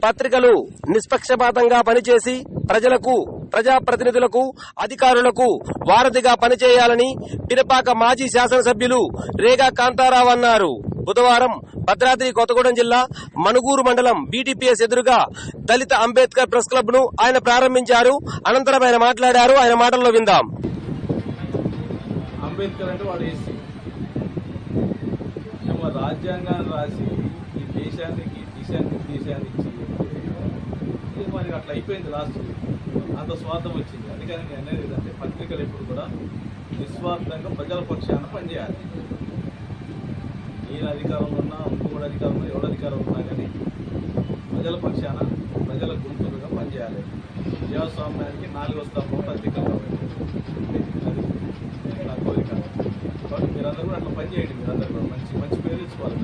పత్రికలు నిష్పక్షపాతంగా పనిచేసి ప్రజలకు, ప్రజాప్రతినిధులకు, అధికారులకు వారధిగా పనిచేయాలని పినపాక మాజీ శాసనసభ్యులు రేగా కాంతారావు అన్నారు. బుధవారం భద్రాద్రి కొత్తగూడెం జిల్లా మణుగూరు మండలం బీటీపీఎస్ ఎదురుగా దళిత అంబేద్కర్ ప్రెస్ క్లబ్ ను ఆయన ప్రారంభించారు. అనంతరం ఆయన మాట్లాడారు. ఆయన మాటల్లో విందాం. అంబేద్కర్ అంటే వాడు ఎస్సీ, రాజ్యాంగాన్ని రాసి ఈ దేశానికి దేశాన్ని ఇచ్చి మరి అట్లా అయిపోయింది. లాస్ట్ అంత స్వార్థం వచ్చింది. అందుకని నేను అనేది ఏంటంటే పత్రికలు ఎప్పుడు కూడా నిస్వార్థంగా ప్రజల పక్షాన పనిచేయాలి. నేను అధికారంలో ఉన్నా, ఇంకొకటి అధికారంలో, ఎవరి అధికారంలో ఉన్నా కానీ ప్రజల పక్షాన, ప్రజల గుంపులుగా పనిచేయాలి. ప్రజాస్వామ్యానికి 4వ స్తంభం పత్రికలు అది నా కోరిక. కాబట్టి మీరందరూ కూడా అట్లా పనిచేయండి. మీరందరూ కూడా మంచి మంచి పేరు తెచ్చుకోవాలి.